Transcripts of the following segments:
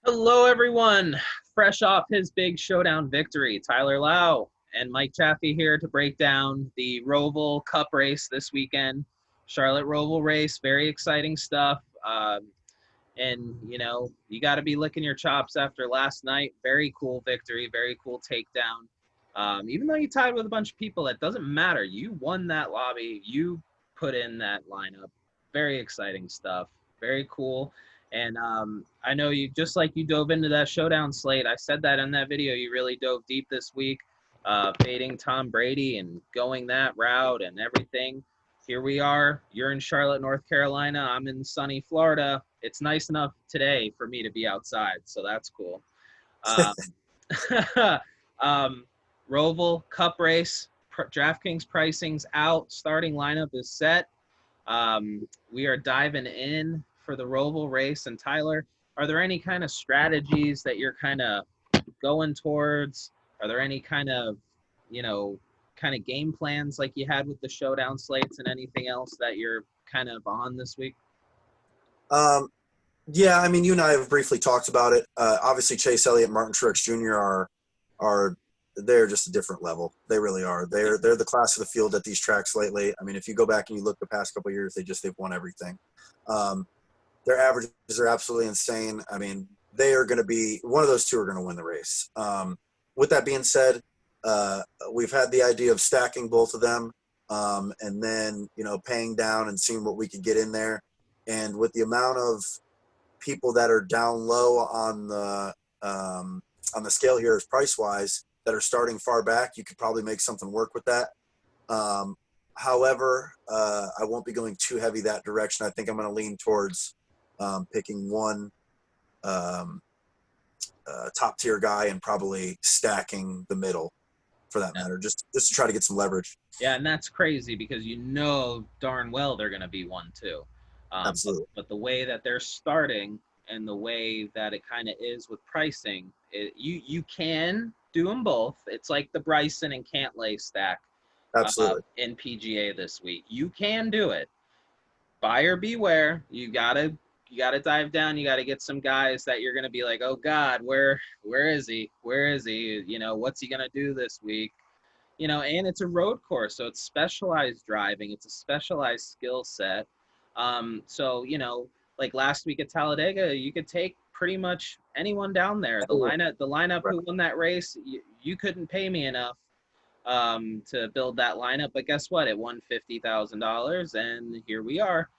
Hello, everyone. Fresh off his big showdown victory, Tyler Lau and Mike Chaffee here to break down the Roval Cup race this weekend. Charlotte Roval race, very exciting stuff. And, you got to be licking your chops after last night. Very cool victory, very cool takedown. Even though you tied with a bunch of people, that doesn't matter. You won that lobby. You put in that lineup. Very exciting stuff. Very cool. And I know you, just like you dove into that showdown slate, I said that in that video, you really dove deep this week, fading Tom Brady and going that route and everything. Here we are. You're in Charlotte, North Carolina. I'm in sunny Florida. It's nice enough today for me to be outside, so that's cool. Um, um, Roval Cup race, Draftkings pricing's out. Starting lineup is set. We are diving in for the Roval race. And Tyler, are there any kind of strategies that you're kind of going towards? Are there any kind of, game plans like you had with the showdown slates and anything else that you're kind of on this week? Yeah, I mean, you and I have briefly talked about it. Obviously, Chase Elliott, Martin Truex Jr. are they're just a different level. They really are. They're the class of the field at these tracks lately. I mean, if you go back and you look the past couple of years, they've won everything. Their averages are absolutely insane. I mean, they are going to be one of those two are going to win the race. With that being said, we've had the idea of stacking both of them, and then paying down and seeing what we could get in there. And with the amount of people that are down low on the scale here, is price wise, that are starting far back, you could probably make something work with that. However, I won't be going too heavy that direction. I think I'm going to lean towards picking one top tier guy and probably stacking the middle for that matter, just to try to get some leverage. Yeah, and that's crazy because you know darn well they're going to be one too. Absolutely. But the way that they're starting and the way that it kind of is with pricing, you can do them both. It's like the Bryson and Cantlay stack Absolutely. in PGA this week. You can do it. Buyer beware. You gotta dive down. You gotta get some guys that you're gonna be like, oh God, where is he? Where is he? What's he gonna do this week? And it's a road course, so it's specialized driving. It's a specialized skill set. So, like last week at Talladega, you could take pretty much anyone down there. The lineup Right. who won that race, you couldn't pay me enough to build that lineup, but guess what? It won $50,000, and here we are.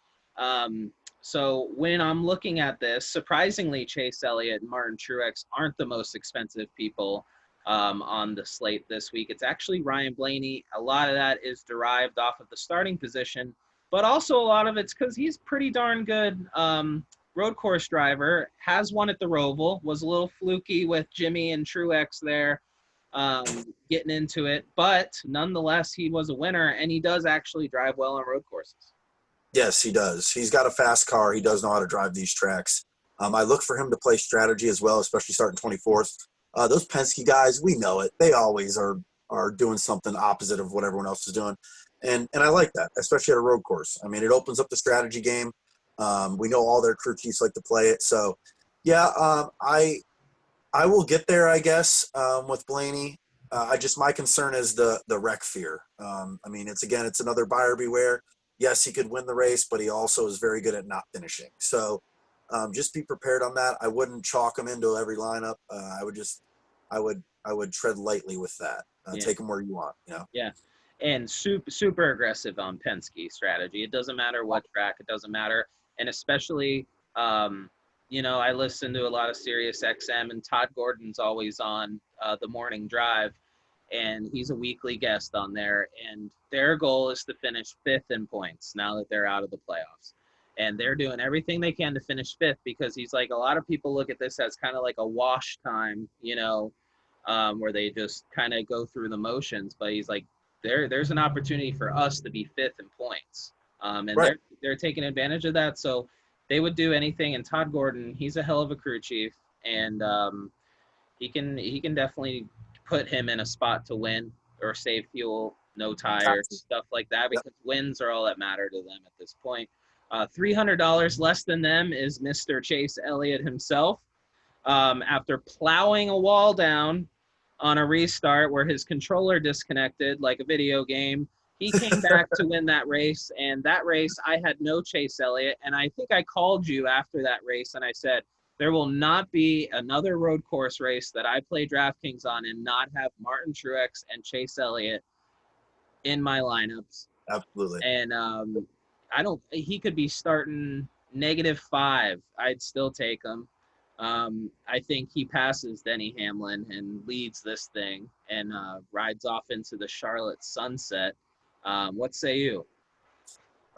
So when I'm looking at this, surprisingly, Chase Elliott and Martin Truex aren't the most expensive people on the slate this week. It's actually Ryan Blaney. A lot of that is derived off of the starting position, but also a lot of it's because he's pretty darn good road course driver, has won at the Roval, was a little fluky with Jimmy and Truex there getting into it, but nonetheless, he was a winner, and he does actually drive well on road courses. Yes, he does. He's got a fast car. He does know how to drive these tracks. I look for him to play strategy as well, especially starting 24th. Those Penske guys, we know it. They always are doing something opposite of what everyone else is doing, and I like that, especially at a road course. I mean, it opens up the strategy game. We know all their crew chiefs like to play it, so yeah, I will get there, I guess, with Blaney. My concern is the wreck fear. I mean, it's another buyer beware. Yes, he could win the race, but he also is very good at not finishing. So just be prepared on that. I wouldn't chalk him into every lineup. I would tread lightly with that. Yeah, Take him where you want. yeah, and super aggressive on Penske strategy. It doesn't matter what track. It doesn't matter, and especially, I listen to a lot of Sirius XM, and Todd Gordon's always on the morning drive, and he's a weekly guest on there. And their goal is to finish fifth in points now that they're out of the playoffs. And they're doing everything they can to finish fifth because he's like, a lot of people look at this as kind of like a wash time, where they just kind of go through the motions. But he's like, there's an opportunity for us to be fifth in points. And Right. they're taking advantage of that. So they would do anything. And Todd Gordon, he's a hell of a crew chief, and he can definitely put him in a spot to win or save fuel, no tires, stuff like that, Yep. because wins are all that matter to them at this point. $300 less than them is Mr. Chase Elliott himself. after plowing a wall down on a restart where his controller disconnected like a video game. He came back to win that race, and that race I had no Chase Elliott, and I think I called you after that race, and I said, there will not be another road course race that I play DraftKings on and not have Martin Truex and Chase Elliott in my lineups. Absolutely. And he could be starting -5. I'd still take him. I think he passes Denny Hamlin and leads this thing and rides off into the Charlotte sunset. What say you?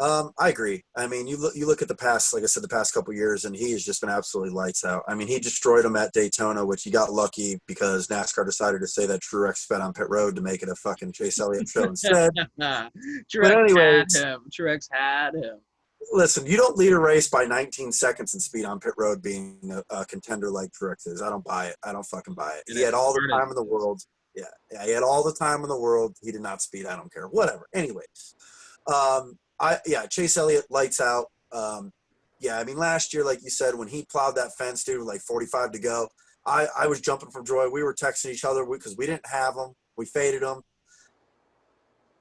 I agree. I mean, you look at the past, like I said, the past couple of years, and he has just been absolutely lights out. I mean, he destroyed him at Daytona, which he got lucky because NASCAR decided to say that Truex sped on pit road to make it a fucking Chase Elliott show instead. Truex had him. Listen, you don't lead a race by 19 seconds in speed on pit road being a contender like Truex is. I don't buy it. I don't fucking buy it. He had all the time in the world. Yeah, he had all the time in the world. He did not speed. I don't care. Whatever. Anyways. Chase Elliott lights out. I mean, last year, like you said, when he plowed that fence, dude, with like 45 to go, I was jumping for joy. We were texting each other because we didn't have him. We faded him.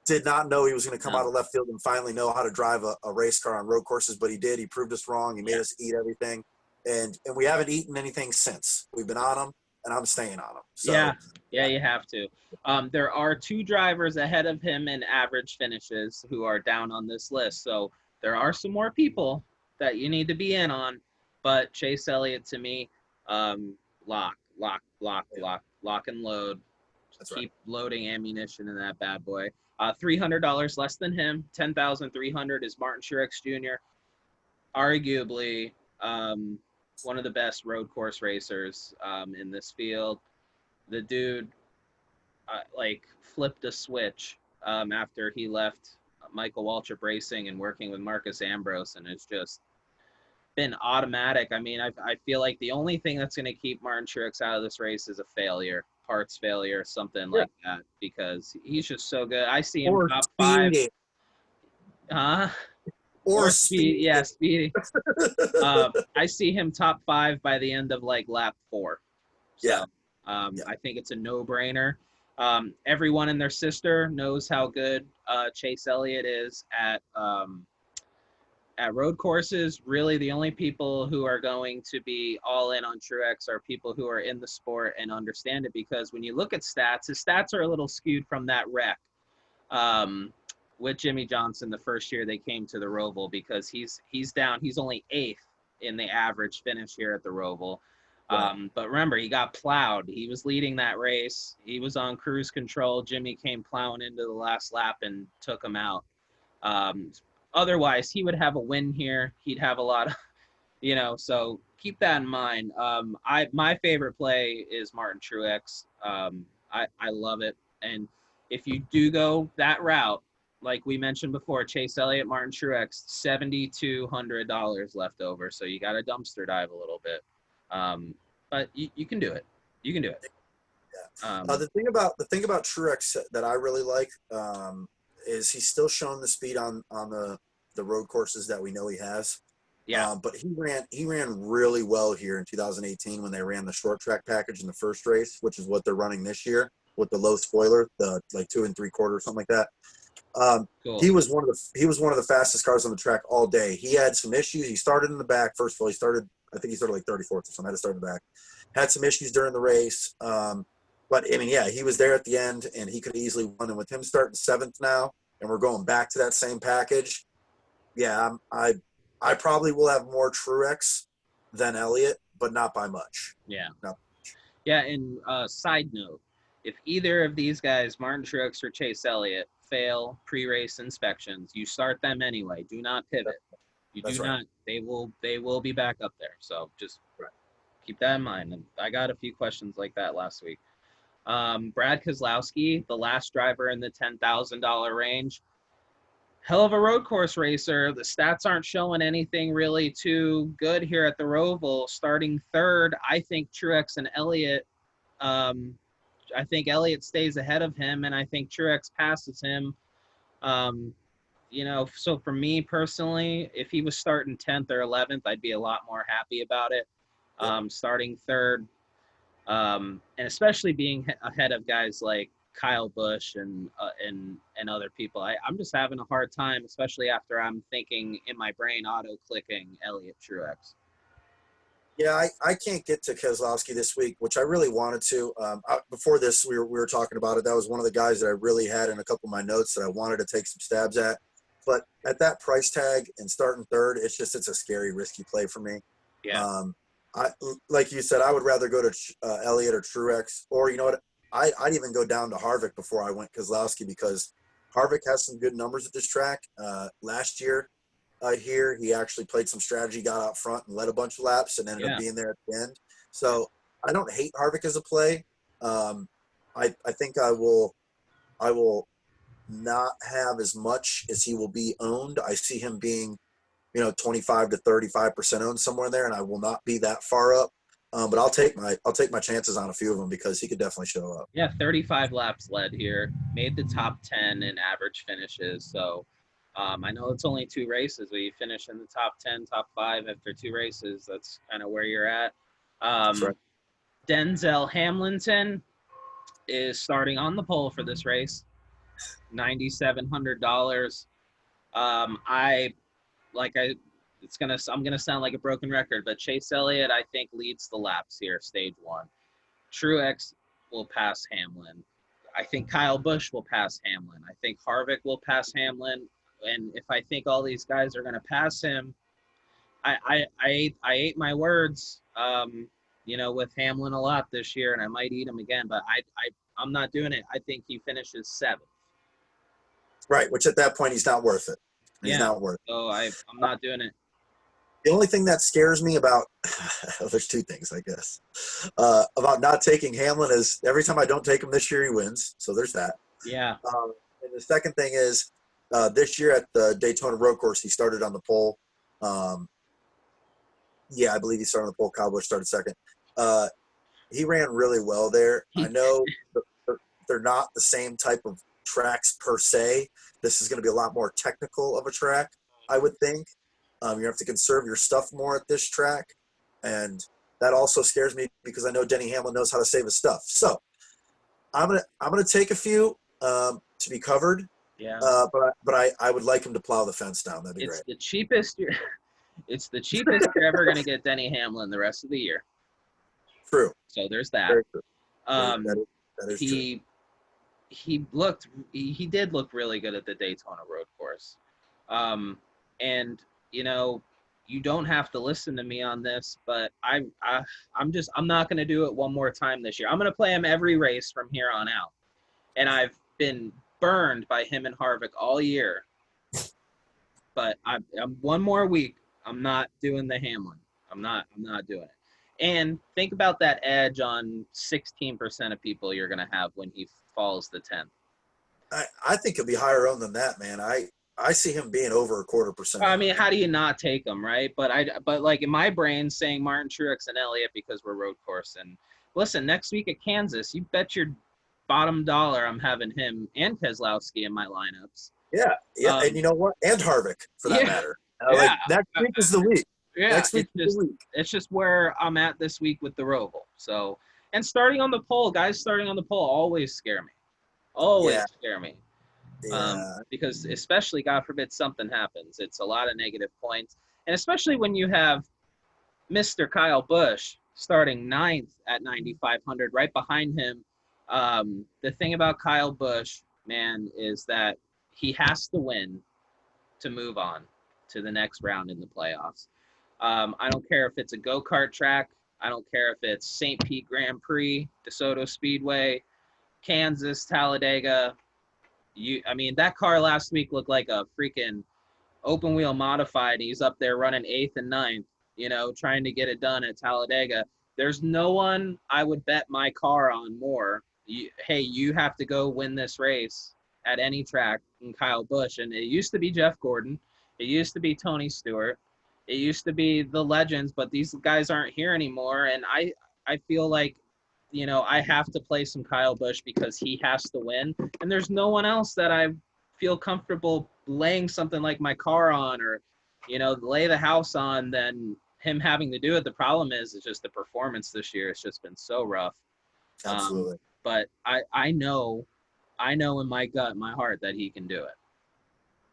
Did not know he was going to come out of left field and finally know how to drive a race car on road courses, but he did. He proved us wrong. He made us eat everything, and we haven't eaten anything since. We've been on him, and I'm staying on him. So, yeah, you have to. There are 2 drivers ahead of him in average finishes who are down on this list. So there are some more people that you need to be in on. But Chase Elliott, to me, lock and load. That's Keep loading ammunition in that bad boy. $300 less than him. $10,300 is Martin Truex Jr. Arguably one of the best road course racers in this field. The dude flipped a switch after he left Michael Waltrip Racing and working with Marcus Ambrose, and it's just been automatic. I mean, I feel like the only thing that's going to keep Martin Truex out of this race is a failure, parts failure, something like that, because he's just so good. I see him top 5. Or speed. Yeah, speeding. I see him top 5 by the end of lap 4. So, I think it's a no-brainer. Everyone and their sister knows how good Chase Elliott is at road courses. Really, the only people who are going to be all in on Truex are people who are in the sport and understand it, because when you look at stats, his stats are a little skewed from that wreck with Jimmy Johnson the first year they came to the Roval, because he's down. He's only 8th in the average finish here at the Roval. But remember, he got plowed. He was leading that race. He was on cruise control. Jimmy came plowing into the last lap and took him out. Otherwise, he would have a win here. He'd have a lot of, so keep that in mind. My favorite play is Martin Truex. I love it. And if you do go that route, like we mentioned before, Chase Elliott, Martin Truex, $7,200 left over. So you got to dumpster dive a little bit. But you can do it. You can do it. Yeah. The thing about Truex that I really like is he's still showing the speed on the road courses that we know he has. Yeah. But he ran really well here in 2018 when they ran the short track package in the first race, which is what they're running this year with the low spoiler, the 2 3/4, something like that. Cool. He was one of the fastest cars on the track all day. He had some issues. He started in the back. First of all, I think he started like 34th or something. Had to start in the back. Had some issues during the race. But I mean, he was there at the end, and he could easily won. And with him starting 7th now, and we're going back to that same package, I probably will have more Truex than Elliott, but not by much. Yeah. Yeah. And side note, if either of these guys, Martin Truex or Chase Elliott, fail pre-race inspections, you start them anyway. Do not pivot. That's right. They will be back up there. So just keep that in mind. And I got a few questions like that last week. Brad Keselowski, the last driver in the $10,000 range. Hell of a road course racer. The stats aren't showing anything really too good here at the Roval. Starting 3rd, I think Truex and Elliott. I think Elliott stays ahead of him, and I think Truex passes him. So for me personally, if he was starting 10th or 11th, I'd be a lot more happy about it. starting third, and especially being ahead of guys like Kyle Busch and other people. I'm just having a hard time, especially after I'm thinking in my brain auto clicking Elliott Truex. Yeah, I can't get to Keselowski this week, which I really wanted to. Before this, we were talking about it. That was one of the guys that I really had in a couple of my notes that I wanted to take some stabs at. But at that price tag and starting third, it's a scary, risky play for me. Yeah. I like you said, I would rather go to Elliott or Truex, or you know what? I'd even go down to Harvick before I went Keselowski, because Harvick has some good numbers at this track. Last year, here he actually played some strategy, got out front and led a bunch of laps, and ended up being there at the end. So I don't hate Harvick as a play. I think I will not have as much as he will be owned. I see him being 25 to 35% owned somewhere there, and I will not be that far up. But I'll take my chances on a few of them, because he could definitely show up. Yeah, 35 laps led here, made the top 10 in average finishes. So I know it's only 2 races, but you finish in the top 10, top 5 after 2 races. That's kind of where you're at. Right. Denzel Hamilton is starting on the pole for this race, $9,700. I'm gonna sound like a broken record, but Chase Elliott, I think, leads the laps here, stage 1. Truex will pass Hamlin. I think Kyle Busch will pass Hamlin. I think Harvick will pass Hamlin. And if I think all these guys are gonna pass him, I ate my words. With Hamlin a lot this year, and I might eat him again, but I'm not doing it. I think he finishes 7th. Right, which at that point he's not worth it. He's not worth it. So I'm not doing it. The only thing that scares me about there's 2 things, I guess, about not taking Hamlin is every time I don't take him this year, he wins. So there's that. Yeah. And the second thing is this year at the Daytona Road Course, he started on the pole. I believe he started on the pole. Kyle Busch started second. He ran really well there. I know they're not the same type of tracks per se. This is going to be a lot more technical of a track, I would think. You have to conserve your stuff more at this track, and that also scares me because I know Denny Hamlin knows how to save his stuff. So I'm gonna take a few to be covered. Yeah. But I would like him to plow the fence down. That'd be great. It's the cheapest you're ever gonna get Denny Hamlin the rest of the year. True. So there's that. Very true. That is true. He did look really good at the Daytona Road Course. And you don't have to listen to me on this, but I'm not going to do it one more time this year. I'm going to play him every race from here on out. And I've been burned by him and Harvick all year. But I'm one more week. I'm not doing the Hamlin. I'm not doing it. And think about that edge on 16% of people you're going to have when he falls to 10th. I think he'll be higher owned than that, man. I see him being over 0.25%. I mean, how do you not take him, right? But like in my brain saying Martin Truex and Elliott because we're road course. And listen, next week at Kansas, you bet your bottom dollar I'm having him and Keselowski in my lineups. Yeah. And you know what? And Harvick, for that matter. Like next week is the week. Yeah, next week is the week. It's just where I'm at this week with the Roval. So, and starting on the pole, guys starting on the pole always scare me. Scare me. Yeah. Because especially, God forbid, something happens. It's a lot of negative points. And especially when you have Mr. Kyle Busch starting 9th at 9,500, right behind him. The thing about Kyle Busch, man, is that he has to win to move on to the next round in the playoffs. I don't care if it's a go-kart track. I don't care if it's St. Pete Grand Prix, DeSoto Speedway, Kansas, Talladega. That car last week looked like a freaking open wheel modified. He's up there running 8th and 9th, trying to get it done at Talladega. There's no one I would bet my car on more. You have to go win this race at any track in Kyle Busch. And it used to be Jeff Gordon. It used to be Tony Stewart. It used to be the legends, but these guys aren't here anymore. And I feel like, I have to play some Kyle Busch because he has to win. And there's no one else that I feel comfortable laying something like my car on or, lay the house on than him having to do it. The problem is it's just the performance this year. It's just been so rough. Absolutely. But I know in my gut, my heart, that he can do it.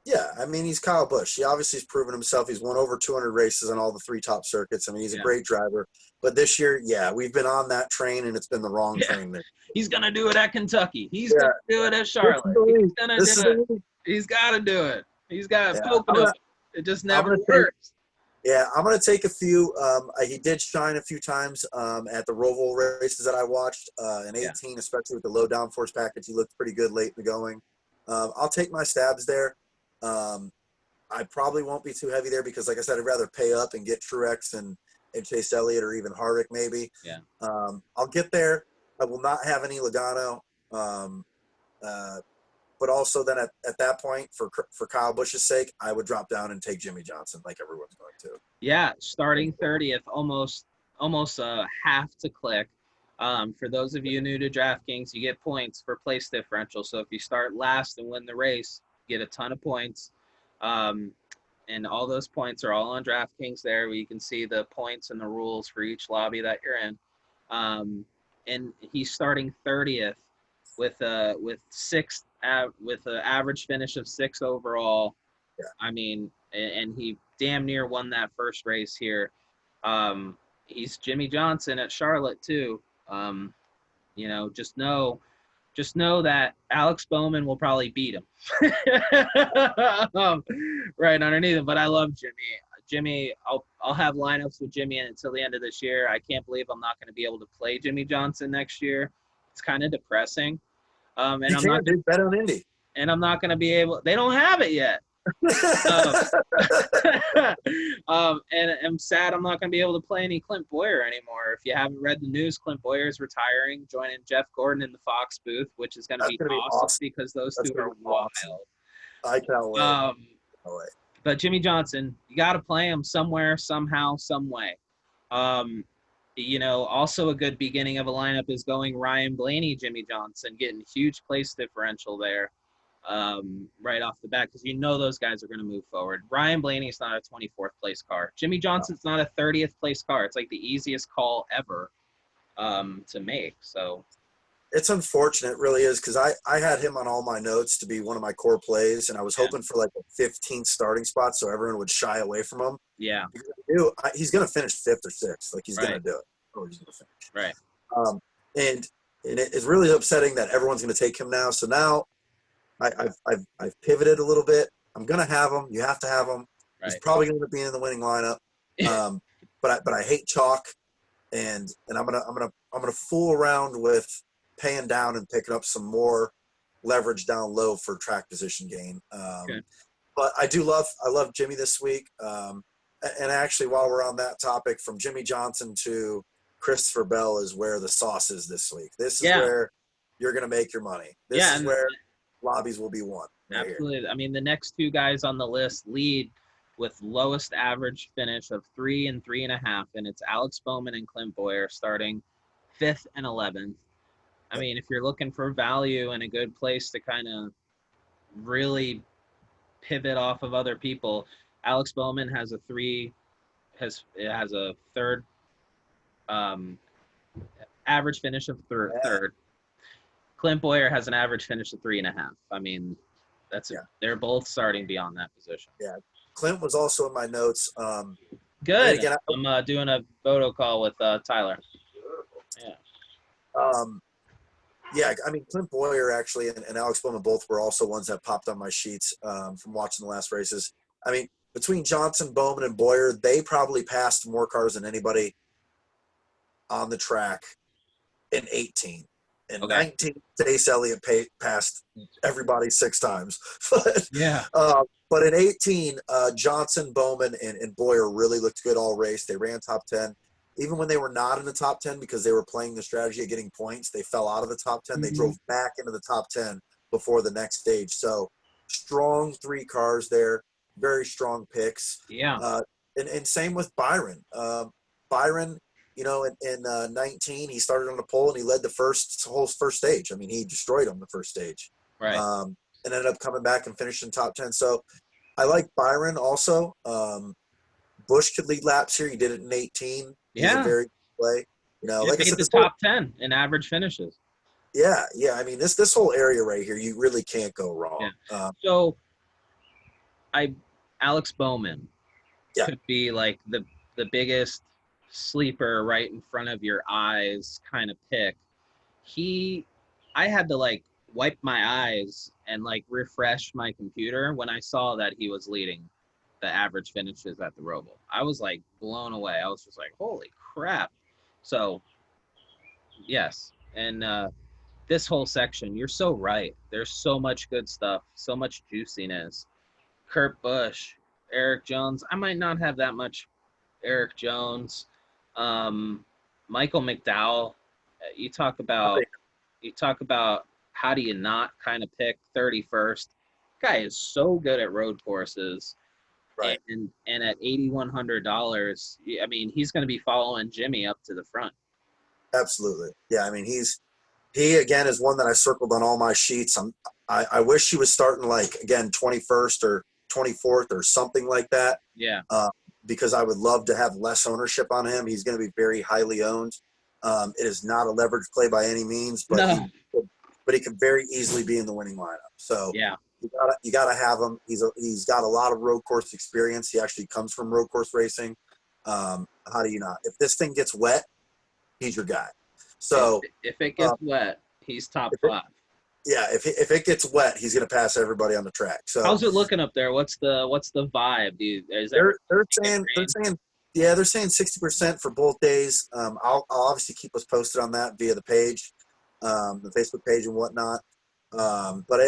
Yeah, I mean, he's Kyle Busch. He obviously has proven himself. He's won over 200 races on all the 3 top circuits. I mean, he's a great driver. But this year, yeah, we've been on that train, and it's been the wrong train. There. He's going to do it at Kentucky. He's going to do it at Charlotte. He's going to do it. He's got to do it. He's got Pocono. It just never works. I'm going to take a few. He did shine a few times at the Roval races that I watched in 18, especially with the low downforce package. He looked pretty good late in the going. I'll take my stabs there. I probably won't be too heavy there because, like I said, I'd rather pay up and get Truex and Chase Elliott or even Harvick maybe. Yeah. I'll get there. I will not have any Logano. But also then at that point, for Kyle Busch's sake, I would drop down and take Jimmy Johnson like everyone's going to. Yeah, starting 30th, almost half to click. For those of you new to DraftKings, you get points for place differential. So if you start last and win the race, you get a ton of points. And all those points are all on DraftKings there, where you can see the points and the rules for each lobby that you're in. And he's starting 30th with an average finish of 6 overall. Yeah. I mean, and he damn near won that first race here. He's Jimmy Johnson at Charlotte too. Just know that Alex Bowman will probably beat him right underneath him. But I love Jimmy. I'll have lineups with Jimmy until the end of this year. I can't believe I'm not going to be able to play Jimmy Johnson next year. It's kind of depressing. And you can't do better than Indy. And I'm not going to be able. They don't have it yet. And I'm sad I'm not going to be able to play any Clint Boyer anymore. If you haven't read the news, Clint Boyer is retiring, joining Jeff Gordon in the Fox booth, which is going to be awesome because those two are wild. I can't wait. But Jimmy Johnson, you got to play him somewhere, somehow, some way. Also a good beginning of a lineup is going Ryan Blaney, Jimmy Johnson, getting huge place differential there. Right off the bat, because those guys are going to move forward. Ryan Blaney's not a 24th place car. Jimmy Johnson's not a 30th place car. It's like the easiest call ever to make. So it's unfortunate, it really is, because I had him on all my notes to be one of my core plays, and I was hoping for like a 15th starting spot so everyone would shy away from him. Yeah. He's going to finish 5th or 6th. Like, he's going to do it. Oh, he's going to finish. Right. And it's really upsetting that everyone's going to take him now. So now I've pivoted a little bit. I'm gonna have him. You have to have him. Right. He's probably gonna be in the winning lineup. But I hate chalk, and I'm gonna fool around with paying down and picking up some more leverage down low for track position gain. But I love Jimmy this week. And actually, while we're on that topic, from Jimmy Johnson to Christopher Bell is where the sauce is this week. This is where you're gonna make your money. This is where lobbies will be won. Absolutely. Here. I mean, the next 2 guys on the list lead with lowest average finish of 3 and 3.5, and it's Alex Bowman and Clint Boyer starting 5th and 11th. I mean, if you're looking for value and a good place to kind of really pivot off of other people, Alex Bowman has a 3rd average finish of third. Clint Boyer has an average finish of 3.5. I mean, they're both starting beyond that position. Yeah, Clint was also in my notes. Good. Again, I'm doing a photo call with Tyler. I mean, Clint Boyer actually and Alex Bowman both were also ones that popped on my sheets from watching the last races. I mean, between Johnson, Bowman, and Boyer, they probably passed more cars than anybody on the track in 18. In 19, Chase Elliott passed everybody 6 times. But in 18, Johnson, Bowman, and Boyer really looked good all race. They ran top 10. Even when they were not in the top 10 because they were playing the strategy of getting points, they fell out of the top 10. Mm-hmm. They drove back into the top 10 before the next stage. So strong 3 cars there, very strong picks. Yeah. And same with Byron. Byron, in 19, he started on the pole and he led the whole first stage. I mean, he destroyed him the first stage. Right. And ended up coming back and finishing top 10. So I like Byron also. Bush could lead laps here. He did it in 18. He's a Yeah. very good play. It Like I made said, the top 10 in average finishes. yeah. I mean, this whole area right here, you really can't go Yeah. wrong. So Alex Bowman Yeah. could be like the biggest sleeper right in front of your eyes kind of pick. I had to like wipe my eyes and like refresh my computer when I saw that he was leading the average finishes at the Roval. I was like blown away. I was just like, holy crap. So yes. And this whole section, you're so right. There's so much good stuff, so much juiciness. Kurt Busch, Eric Jones. I might not have that much Eric Jones, Michael McDowell. You talk about how do you not kind of pick 31st? Guy is so good at road courses, Right. and at $8,100, I mean he's going to be following Jimmy up to the front. Absolutely. Yeah. I mean, he again is one that I circled on all my sheets. I wish he was starting like again 21st or 24th or something like that. Yeah. Because I would love to have less ownership on him. He's going to be very highly owned. It is not a leverage play by any means, but No. he can very easily be in the winning lineup. So Yeah. you gotta have him. He's got a lot of road course experience. He actually comes from road course racing. How do you not? If this thing gets wet, he's your guy. So if it gets wet, he's top 5. If it gets wet, he's going to pass everybody on the track. So how's it looking up there? What's the vibe? they're saying 60% for both days. I'll obviously keep us posted on that via the page, the Facebook page and whatnot. But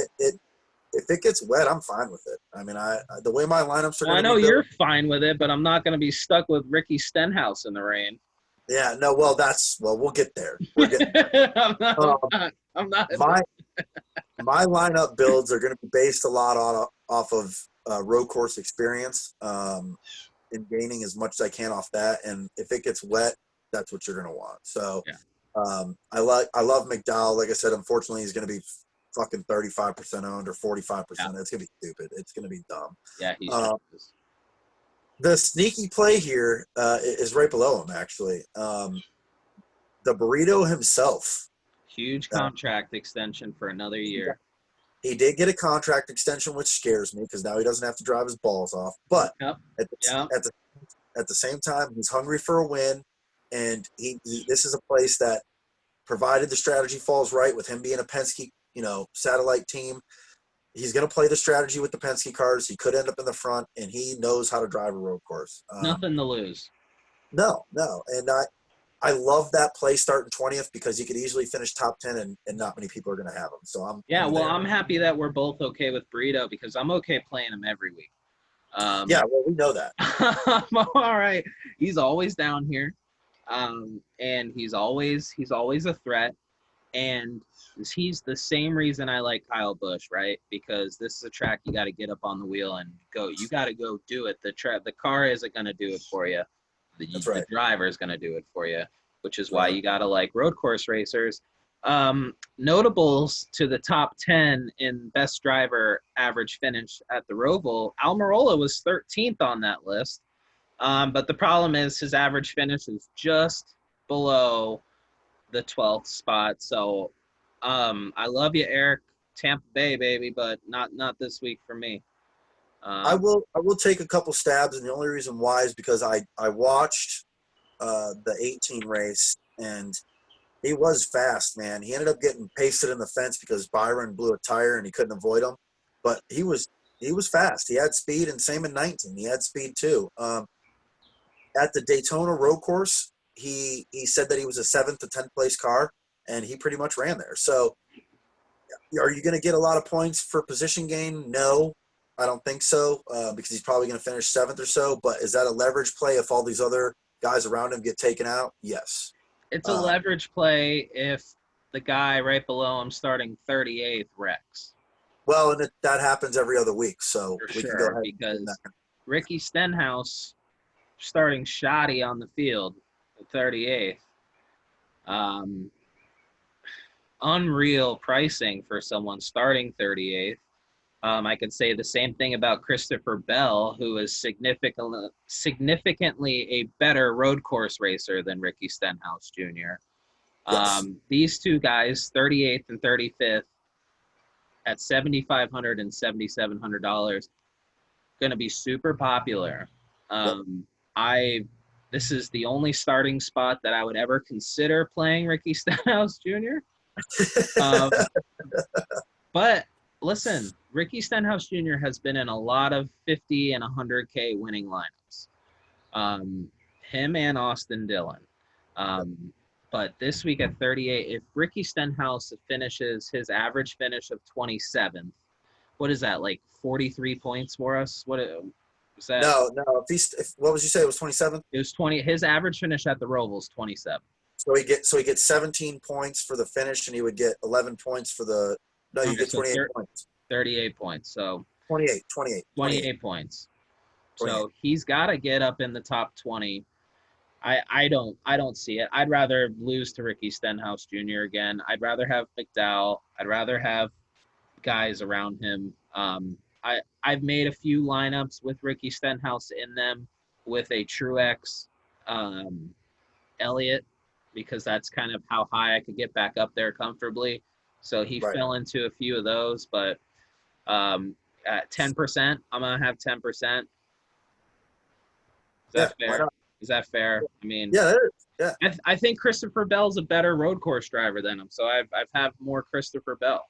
if it gets wet, I'm fine with it. I mean, the way my lineups are Well, I going to know be built. you're fine with it, but I'm not going to be stuck with Ricky Stenhouse in the rain. Yeah, no, well, we'll get there. We're getting there. I'm not. My lineup builds are going to be based a lot off of road course experience, and gaining as much as I can off that. And if it gets wet, that's what you're going to want. So, Yeah. I love McDowell. Like I said, unfortunately, he's going to be fucking 35% owned or 45%. Yeah. It's going to be stupid. It's going to be dumb. Yeah, he's the sneaky play here is right below him, actually. The Burrito himself. huge contract extension for another year. He did get a contract extension, which scares me because now he doesn't have to drive his balls off. But Yep. at the same time, he's hungry for a win, and this is a place that, provided the strategy falls right with him being a Penske, satellite team, he's going to play the strategy with the Penske cars. He could end up in the front, and he knows how to drive a road course. Nothing to lose. No, and I love that play starting 20th because he could easily finish top 10 and not many people are going to have him. So I'm happy that we're both okay with Burrito because I'm okay playing him every week. Yeah, well, we know that. All right. He's always down here. And he's always a threat. And he's the same reason I like Kyle Busch, right? Because this is a track you got to get up on the wheel and go. You got to go do it. The car isn't going to do it for you. That's right. The driver is going to do it for you, which is why you got to like road course racers. Notables to the top 10 in best driver average finish at the Roval. Almirola was 13th on that list. But the problem is his average finish is just below the 12th spot. So I love you, Eric. Tampa Bay, baby, but not this week for me. I will take a couple stabs, and the only reason why is because I watched the 18 race, and he was fast, man. He ended up getting pasted in the fence because Byron blew a tire and he couldn't avoid him. But he was fast. He had speed, and same in 19. He had speed too. At the Daytona road course, he said that he was a 7th to 10th place car, and he pretty much ran there. So are you going to get a lot of points for position gain? No, I don't think so, because he's probably going to finish 7th or so. But is that a leverage play if all these other guys around him get taken out? Yes. It's a leverage play if the guy right below him starting 38th wrecks. Well, and that happens every other week, so for sure, can go ahead because Ricky Stenhouse starting shoddy on the field at 38th. Unreal pricing for someone starting 38th. I could say the same thing about Christopher Bell, who is significantly a better road course racer than Ricky Stenhouse Jr. Yes. These two guys, 38th and 35th, at $7,500 and $7,700, going to be super popular. Yep. I This is the only starting spot that I would ever consider playing Ricky Stenhouse Jr. Um, but listen, Ricky Stenhouse Jr. has been in a lot of 50 and 100K winning lineups. Him and Austin Dillon. Um, but this week at 38, if Ricky Stenhouse finishes his average finish of 27th, what is that, like 43 points for us? What is that? No. What would you say? It was 27th. It was 20. His average finish at the Roval is 27. So he gets 17 points for the finish, and he would get 11 points for the. No, you Okay, get so 28 points. 38 points. So 28 points. 28. So he's got to get up in the top 20. I don't see it. I'd rather lose to Ricky Stenhouse Jr. again. I'd rather have McDowell. I'd rather have guys around him. I've made a few lineups with Ricky Stenhouse in them with a Truex Elliott, because that's kind of how high I could get back up there comfortably. So he Right. fell into a few of those, but at 10%, I'm gonna have 10%. Is that Why fair? not? Is that fair? I mean, Yeah, that is. Yeah. I think Christopher Bell's a better road course driver than him, so I've had more Christopher Bell.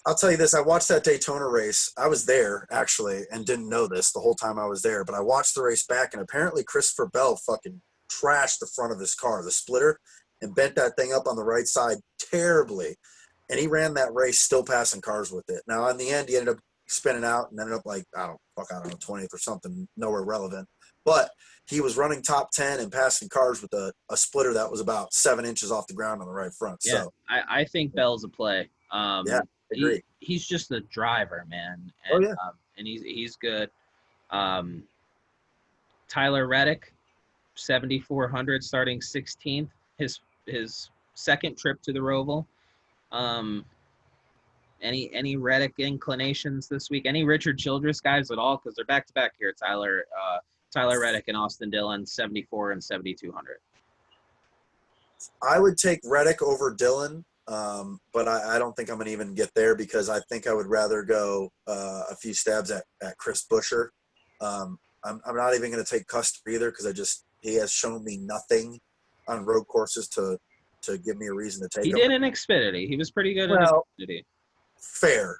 I'll tell you this. I watched that Daytona race. I was there, actually, and didn't know this the whole time I was there. But I watched the race back, and apparently Christopher Bell fucking trashed the front of his car, the splitter, and bent that thing up on the right side terribly. And he ran that race still passing cars with it. Now, in the end, he ended up spinning out and ended up like, I don't know, 20th or something, nowhere relevant. But he was running top 10 and passing cars with a splitter that was about 7 inches off the ground on the right front. Yeah, So, I think Bell's a play. yeah, I agree. He's just a driver, man, Oh, and yeah. and he's good. Tyler Reddick, 7,400, starting 16th. His second trip to the Roval. Any Reddick inclinations this week? Any Richard Childress guys at all? Because they're back to back here. Tyler Reddick and Austin Dillon, 74 and 7,200. I would take Reddick over Dillon, but I don't think I'm going to even get there because I think I would rather go a few stabs at Chris Buescher. I'm not even going to take Custer either because he has shown me nothing on road courses to give me a reason to take him. He did in Xfinity. He was pretty good in Xfinity. Fair.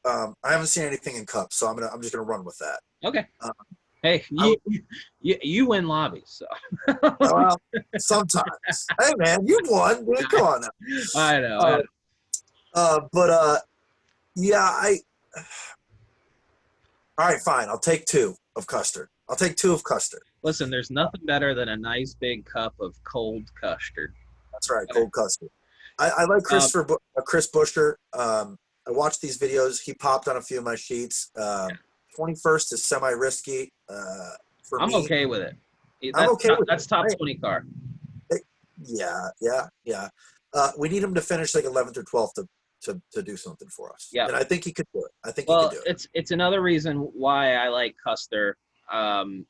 I haven't seen anything in Cup, so I'm just going to run with that. Okay. Hey, you win lobbies, so. Well, sometimes. Hey, man, you won. Dude, come on now. I know. Yeah, all right, fine. I'll take 2 of custard. I'll take 2 of custard. Listen, there's nothing better than a nice big cup of cold custard. That's right, cold custard. I like Chris Buescher. I watched these videos. He popped on a few of my sheets. 21st is semi-risky for I'm me. okay with it. I'm okay with it. That's top 20 car. Yeah. We need him to finish like 11th or 12th to do something for us. Yeah. And I think he could do it. He could do it. It's another reason why I like Custer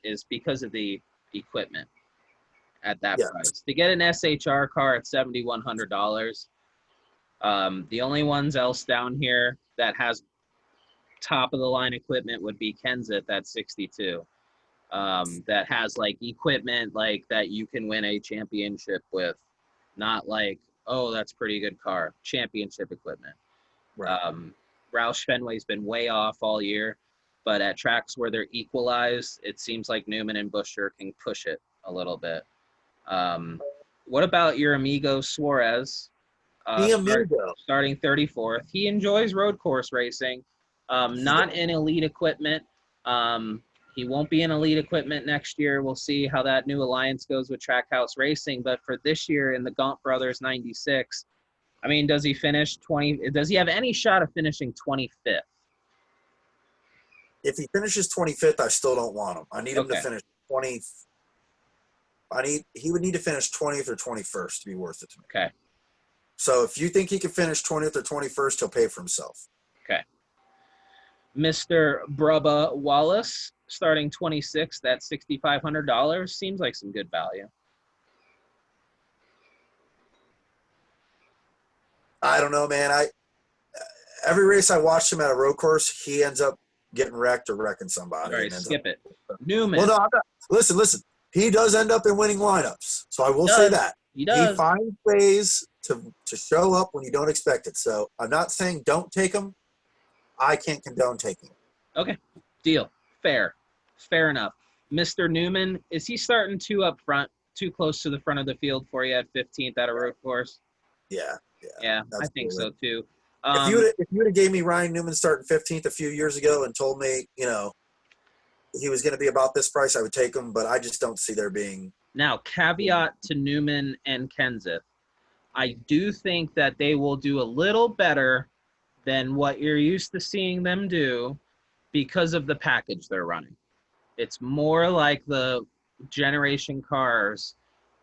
is because of the equipment at that price. To get an SHR car at $7,100, the only ones else down here that has top of the line equipment would be Kenseth at 62. That has like equipment like that you can win a championship with, not like, oh, that's pretty good car. Championship equipment. Right. Roush Fenway's been way off all year, but at tracks where they're equalized, it seems like Newman and Buescher can push it a little bit. What about your amigo Suarez? Starting 34th. He enjoys road course racing. Not in elite equipment. He won't be in elite equipment next year. We'll see how that new alliance goes with Trackhouse Racing. But for this year in the Gaunt Brothers 96, I mean, does he finish 20? Does he have any shot of finishing 25th? If he finishes 25th, I still don't want him. I need him to finish 20th. He would need to finish 20th or 21st to be worth it to me. Okay. So if you think he can finish 20th or 21st, he'll pay for himself. Okay. Mr. Brubba Wallace, starting 26th at $6,500. Seems like some good value. I don't know, man. Every race I watched him at a road course, he ends up getting wrecked or wrecking somebody. All right, and ends skip up, it. Newman. well, no, I'm not. Listen. He does end up in winning lineups, so I will say that He he does. finds ways to show up when you don't expect it. So I'm not saying don't take him. I can't condone taking him. Okay, deal. Fair enough. Mr. Newman, is he starting too up front, too close to the front of the field for you at 15th at a road course? Yeah. Yeah, I think so too. If you would have gave me Ryan Newman starting 15th a few years ago and told me, he was going to be about this price, I would take him. But I just don't see there being. Now, caveat to Newman and Kenseth. I do think that they will do a little better than what you're used to seeing them do because of the package they're running. It's more like the generation cars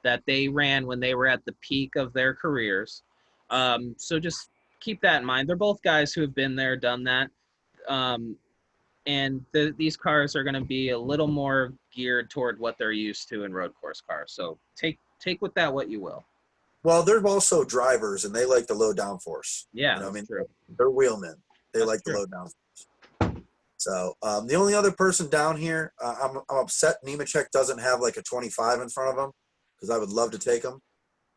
that they ran when they were at the peak of their careers. So just keep that in mind. They're both guys who have been there, done that. And these cars are going to be a little more geared toward what they're used to in road course cars. So take with that what you will. Well, they're also drivers, and they like the low downforce. Yeah, that's true. They're wheelmen. They That's like true. the low downforce. So the only other person down here, I'm upset Nemechek doesn't have like a 25 in front of him because I would love to take him.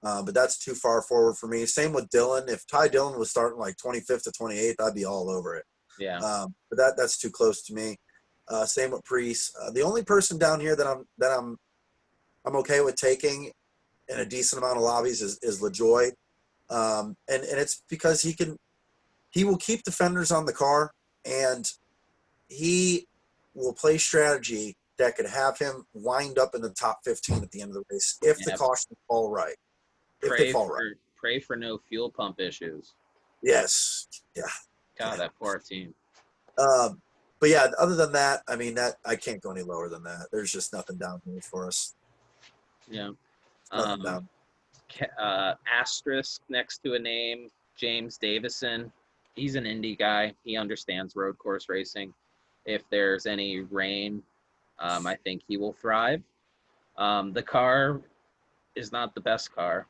But that's too far forward for me. Same with Dylan. If Ty Dillon was starting like 25th to 28th, I'd be all over it. Yeah. But that's too close to me. Same with Priest. The only person down here that I'm okay with taking in a decent amount of lobbies is LaJoy. And it's because he will keep defenders on the car, and he will play strategy that could have him wind up in the top 15 at the end of the race if the cautions fall right. Pray for no fuel pump issues. Yes. Yeah. God, that poor team. But yeah, other than that, I mean, that I can't go any lower than that. There's just nothing down here for us. Yeah. Nothing down. Asterisk next to a name, James Davison. He's an Indy guy. He understands road course racing. If there's any rain, I think he will thrive. The car is not the best car.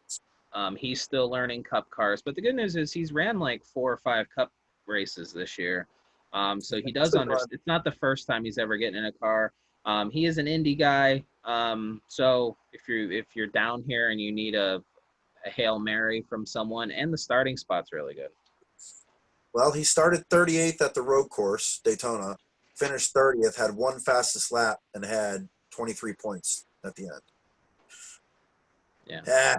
He's still learning cup cars, but the good news is he's ran like 4 or 5 cup races this year. So he does understand. It's not the first time he's ever getting in a car. He is an Indy guy. So if you're down here and you need a Hail Mary from someone, and the starting spot's really good. Well, he started 38th at the road course, Daytona, finished 30th, had one fastest lap, and had 23 points at the end. Yeah.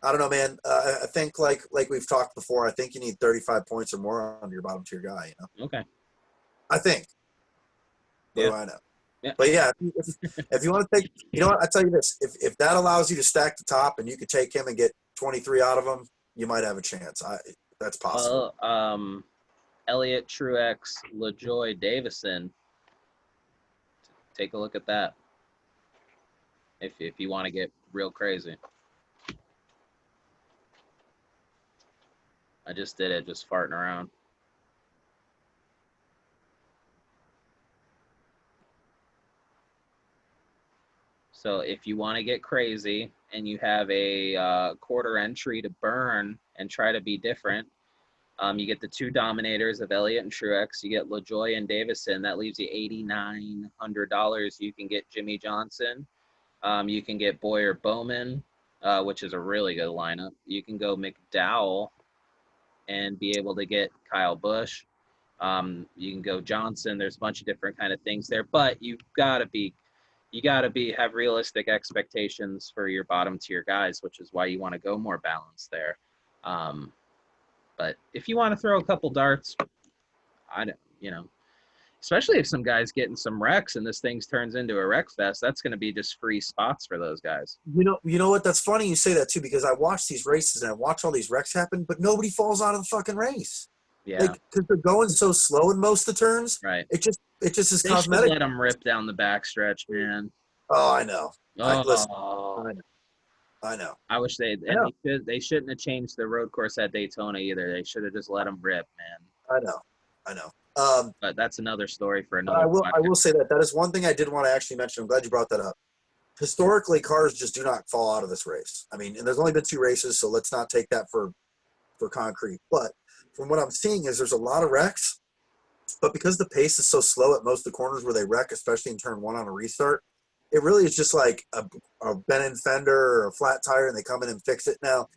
I don't know, man. I think like we've talked before, I think you need 35 points or more on your bottom tier guy. Okay. I think. What do I know? Yeah. But yeah, if you want to take, you know what? I tell you this: if that allows you to stack the top and you could take him and get 23 out of him, you might have a chance. That's possible. Elliott, Truex, LaJoy, Davison. Take a look at that. If you want to get real crazy. I just did it, just farting around. So if you want to get crazy and you have a quarter entry to burn and try to be different, you get the 2 dominators of Elliott and Truex. You get LaJoy and Davison. That leaves you $8,900. You can get Jimmy Johnson. You can get Boyer Bowman, which is a really good lineup. You can go McDowell and be able to get Kyle Busch. You can go Johnson. There's a bunch of different kind of things there, but you gotta have realistic expectations for your bottom tier guys, which is why you want to go more balanced there. But if you want to throw a couple darts, especially if some guys get in some wrecks and this thing turns into a wreck fest, that's going to be just free spots for those guys. You know what? That's funny you say that too, because I watch these races and I watch all these wrecks happen, but nobody falls out of the fucking race. Yeah, like because they're going so slow in most of the turns. Right. It just is they cosmetic. Should let them rip down the backstretch, man. Oh, I know. Oh. I know. I wish they shouldn't have changed the road course at Daytona either. They should have just let them rip, man. I know. But that's another story for But another I podcast. will say that is one thing I did want to actually mention. I'm glad you brought that up. Historically, cars just do not fall out of this race. I mean, and there's only been 2 races, so let's not take that for concrete. But from what I'm seeing is there's a lot of wrecks, but because the pace is so slow at most of the corners where they wreck, especially in turn 1 on a restart, it really is just like a bent-in fender or a flat tire, and they come in and fix it. Now,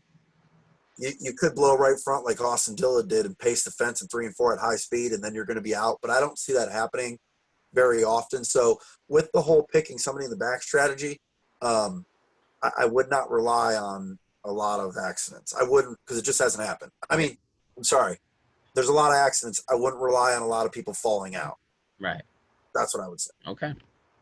you could blow right front like Austin Dillon did and pace the fence in 3 and 4 at high speed, and then you're going to be out. But I don't see that happening very often. So with the whole picking somebody in the back strategy, I would not rely on a lot of accidents. I wouldn't, because it just hasn't happened. I mean, I'm sorry. There's a lot of accidents. I wouldn't rely on a lot of people falling out. Right. That's what I would say. Okay.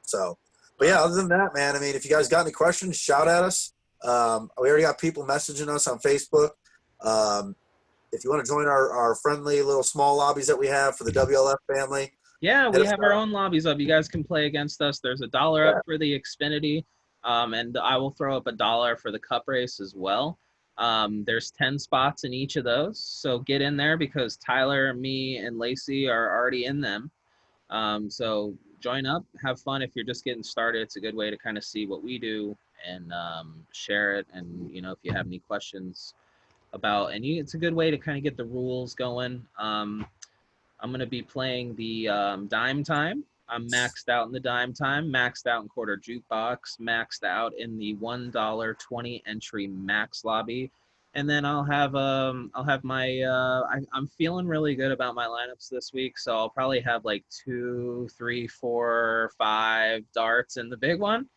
So, but yeah, other than that, man, I mean, if you guys got any questions, shout at us. We already got people messaging us on Facebook. If you want to join our friendly little small lobbies that we have for the WLF family. Yeah, we have our own lobbies up. You guys can play against us. There's $1 up for the Xfinity, and I will throw up $1 for the Cup race as well. There's 10 spots in each of those, so get in there because Tyler, me, and Lacey are already in them. So join up, have fun. If you're just getting started, it's a good way to kind of see what we do and share it. And if you have any questions about it's a good way to kind of get the rules going. I'm going to be playing the dime time. I'm maxed out in the dime time, maxed out in quarter jukebox, maxed out in the $1 entry max lobby. And then I'll have my I'm feeling really good about my lineups this week, so I'll probably have like 2, 3, 4, 5 darts in the big one.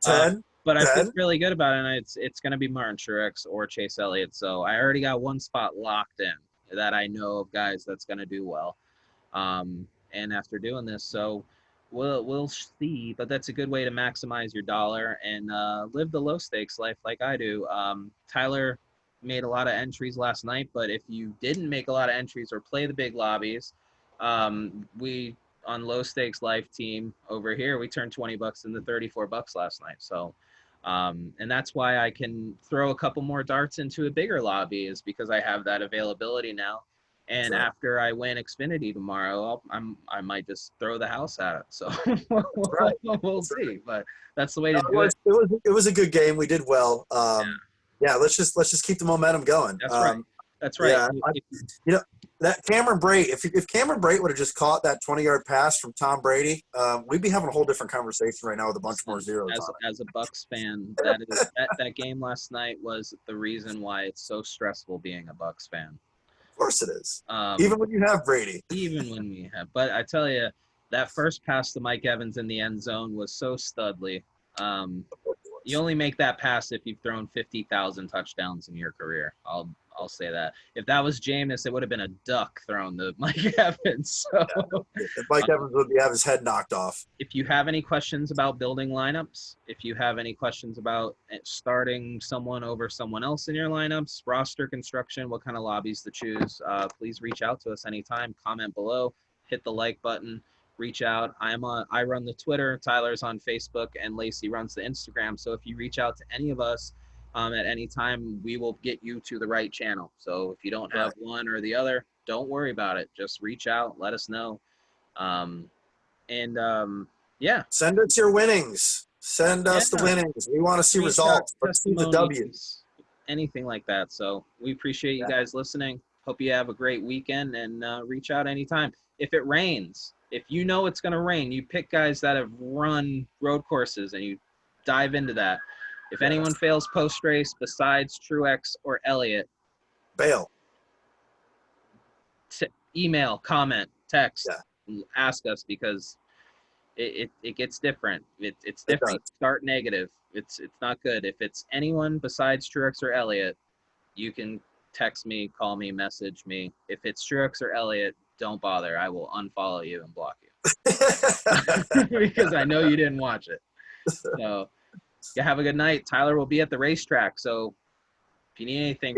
10. But I feel really good about it, and it's going to be Martin Truex or Chase Elliott. So I already got one spot locked in that I know of guys that's going to do well. And after doing this, so we'll see, but that's a good way to maximize your dollar and live the low stakes life like I do. Tyler made a lot of entries last night, but if you didn't make a lot of entries or play the big lobbies, we on low stakes life team over here, we turned $20 into $34 last night. So and that's why I can throw a couple more darts into a bigger lobby, is because I have that availability now. And after I win Xfinity tomorrow, I might just throw the house at it. So we'll see. But that's the way to do it. It was a good game. We did well. Yeah, let's just keep the momentum going. That's right. That's right. Yeah, that Cameron Brate. If Cameron Brate would have just caught that 20-yard pass from Tom Brady, we'd be having a whole different conversation right now with a bunch more zeros on it. As a Bucks fan, that game last night was the reason why it's so stressful being a Bucks fan. Of course it is. Even when you have Brady. Even when we have. But I tell you, that first pass to Mike Evans in the end zone was so studly. You only make that pass if you've thrown 50,000 touchdowns in your career. I'll say that. If that was Jameis, it would have been a duck thrown to Mike Evans. So, if Mike Evans would have his head knocked off. If you have any questions about building lineups, if you have any questions about starting someone over someone else in your lineups, roster construction, what kind of lobbies to choose, please reach out to us anytime. Comment below, hit the like button, reach out. I run the Twitter, Tyler's on Facebook, and Lacey runs the Instagram. So if you reach out to any of us at any time, we will get you to the right channel. So if you don't have one or the other, don't worry about it. Just reach out, let us know. Yeah. Send us your winnings. Send us the winnings. We want to see results. Let's see the W's. Anything like that. So we appreciate you guys listening. Hope you have a great weekend, and reach out anytime. If it rains, if you know it's going to rain, you pick guys that have run road courses and you dive into that. If anyone fails post-race besides Truex or Elliott, bail. Email, comment, text, ask us, because it gets different. It's different. Start negative. It's not good. If it's anyone besides Truex or Elliott, you can text me, call me, message me. If it's Truex or Elliott, don't bother. I will unfollow you and block you because I know you didn't watch it. So have a good night. Tyler will be at the racetrack. So if you need anything,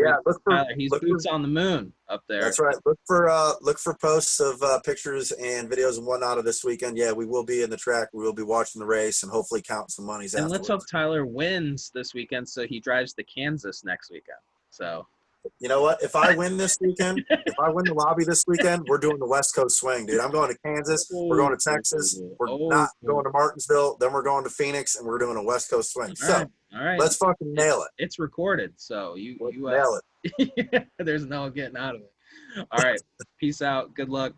Tyler. He's boots on the moon up there. That's right. Look for posts of pictures and videos and whatnot of this weekend. Yeah, we will be in the track. We will be watching the race and hopefully counting some monies. And let's hope Tyler wins this weekend so he drives to Kansas next weekend. So You know what? If I win this weekend, if I win the lobby this weekend, we're doing the West Coast swing, dude. I'm going to Kansas. We're going to Texas. We're not going to Martinsville. Then we're going to Phoenix, and we're doing a West Coast swing. So All right. let's fucking nail it. It's recorded, so nail it. There's no getting out of it. All right. Peace out. Good luck.